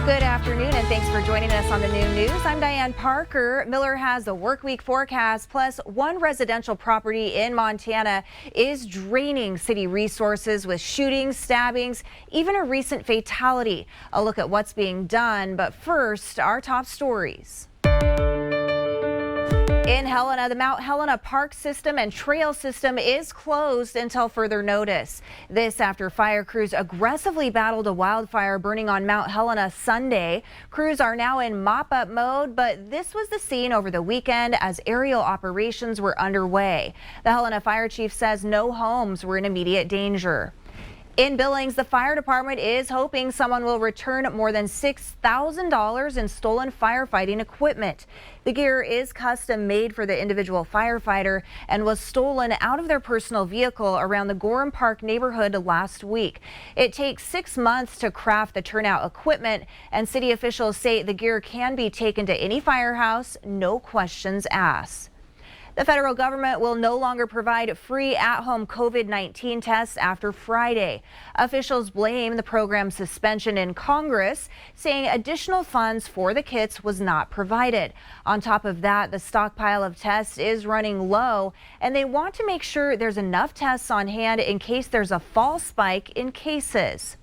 Good afternoon and thanks for joining us on the Noon News. I'm Diane Parker. Miller has the work week forecast, plus one residential property in Montana is draining city resources with shootings, stabbings, even a recent fatality. A look at what's being done, but first, our top stories. In Helena, the Mount Helena Park System and Trail System is closed until further notice. This after fire crews aggressively battled a wildfire burning on Mount Helena Sunday. Crews are now in mop-up mode, but this was the scene over the weekend as aerial operations were underway. The Helena Fire Chief says no homes were in immediate danger. In Billings, the fire department is hoping someone will return more than $6,000 in stolen firefighting equipment. The gear is custom made for the individual firefighter and was stolen out of their personal vehicle around the Gorham Park neighborhood last week. It takes 6 months to craft the turnout equipment, and city officials say the gear can be taken to any firehouse, no questions asked. The federal government will no longer provide free at-home COVID-19 tests after Friday. Officials blame the program's suspension in Congress, saying additional funds for the kits was not provided. On top of that, the stockpile of tests is running low, and they want to make sure there's enough tests on hand in case there's a fall spike in cases.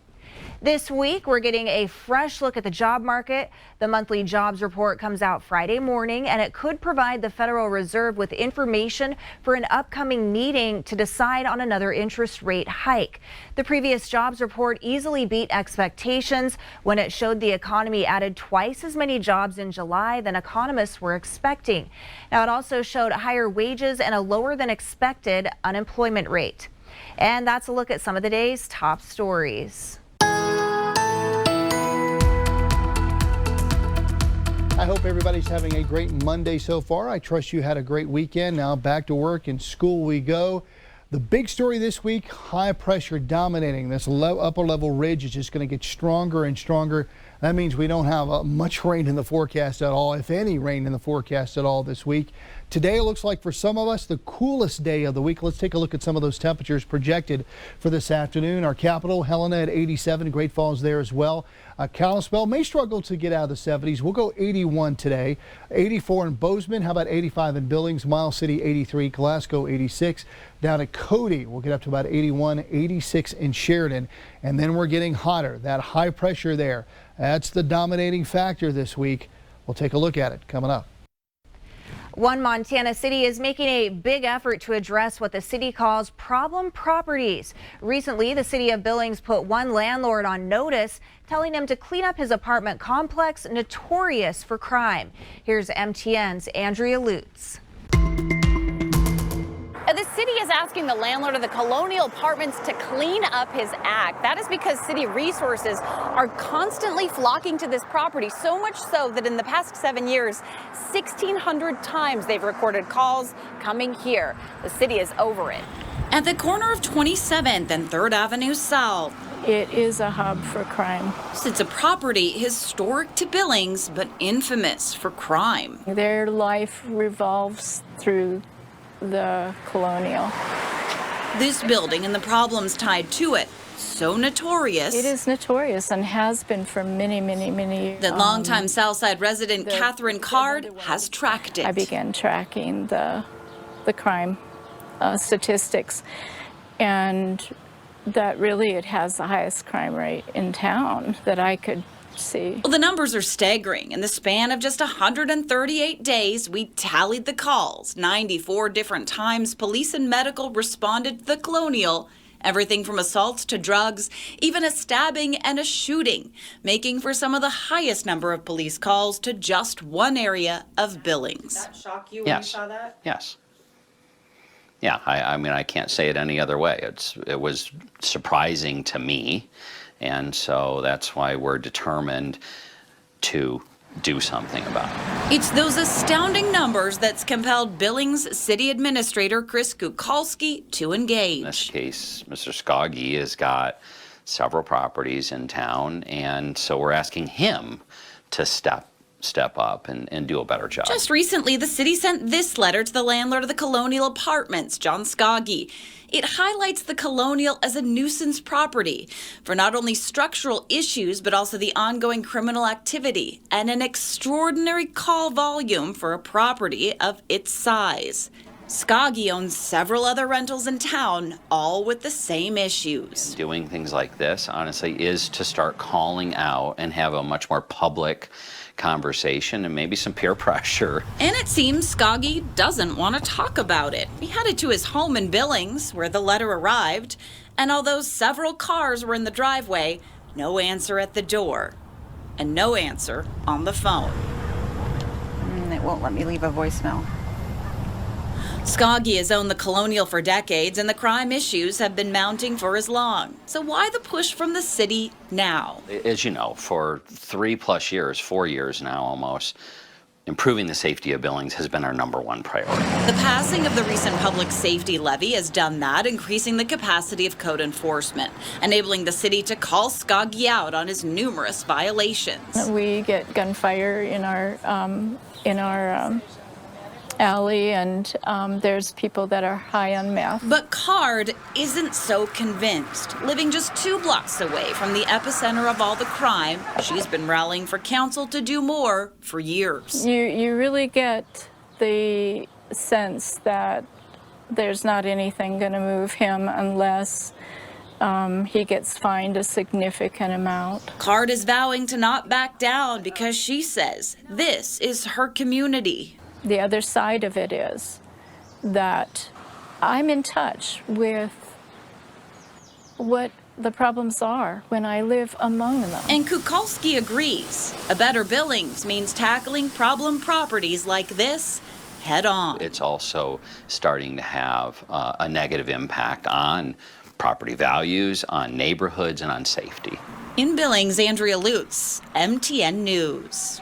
This week, we're getting a fresh look at the job market. The monthly jobs report comes out Friday morning, and it could provide the Federal Reserve with information for an upcoming meeting to decide on another interest rate hike. The previous jobs report easily beat expectations when it showed the economy added twice as many jobs in July than economists were expecting. Now, it also showed higher wages and a lower than expected unemployment rate. And that's a look at some of the day's top stories. I hope everybody's having a great Monday so far. I trust you had a great weekend. Now back to work and school we go. The big story this week, high pressure dominating. This upper level ridge is just going to get stronger and stronger. That means we don't have much rain in the forecast at all, if any rain in the forecast at all this week. Today it looks like for some of us the coolest day of the week. Let's take a look at some of those temperatures projected for this afternoon. Our capital, Helena at 87, Great Falls there as well. Kalispell may struggle to get out of the 70s. We'll go 81 today, 84 in Bozeman. How about 85 in Billings, Miles City 83, Glasgow 86. Down at Cody, we'll get up to about 81, 86 in Sheridan. And then we're getting hotter. That high pressure there, that's the dominating factor this week. We'll take a look at it coming up. One Montana city is making a big effort to address what the city calls problem properties. Recently, the city of Billings put one landlord on notice, telling him to clean up his apartment complex notorious for crime. Here's MTN's Andrea Lutz. The city is asking the landlord of the Colonial Apartments to clean up his act. That is because city resources are constantly flocking to this property, so much so that in the past 7 years, 1,600 times they've recorded calls coming here. The city is over it. At the corner of 27th and 3rd Avenue South, it is a hub for crime. It's a property historic to Billings, but infamous for crime. Their life revolves through the Colonial. This building and the problems tied to it, so notorious. It is notorious and has been for many, many, many years. That longtime Southside resident Catherine Card has tracked it. I began tracking the crime statistics, and that really it has the highest crime rate in town that I could see. Well, the numbers are staggering. In the span of just 138 days, we tallied the calls. 94 different times police and medical responded to the Colonial. Everything from assaults to drugs, even a stabbing and a shooting, making for some of the highest number of police calls to just one area of Billings. Did that shock you when you saw that? Yes. Yeah, I mean, I can't say it any other way. It was surprising to me. And so that's why we're determined to do something about it. It's those astounding numbers that's compelled Billings City Administrator Chris Kukalski to engage. In this case, Mr. Skoggy has got several properties in town, and so we're asking him to step step up and do a better job. Just recently, the city sent this letter to the landlord of the Colonial Apartments, John Skoggy. It highlights the Colonial as a nuisance property for not only structural issues, but also the ongoing criminal activity and an extraordinary call volume for a property of its size. Skoggy owns several other rentals in town, all with the same issues. Doing things like this, honestly, is to start calling out and have a much more public conversation and maybe some peer pressure. And it seems Skoggy doesn't want to talk about it. He headed to his home in Billings, where the letter arrived, and although several cars were in the driveway, no answer at the door, and no answer on the phone. It won't let me leave a voicemail. Skoggy has owned the Colonial for decades, and the crime issues have been mounting for as long. So why the push from the city now? As you know, for 3+ years, 4 years now almost, improving the safety of Billings has been our #1 priority. The passing of the recent public safety levy has done that, increasing the capacity of code enforcement, enabling the city to call Skoggy out on his numerous violations. We get gunfire in our alley, and there's people that are high on meth. But Card isn't so convinced. Living just 2 blocks away from the epicenter of all the crime, she's been rallying for council to do more for years. You really get the sense that there's not anything going to move him unless he gets fined a significant amount. Card is vowing to not back down because she says this is her community. The other side of it is that I'm in touch with what the problems are when I live among them. And Kukulski agrees. A better Billings means tackling problem properties like this head on. It's also starting to have a negative impact on property values, on neighborhoods, and on safety. In Billings, Andrea Lutz, MTN News.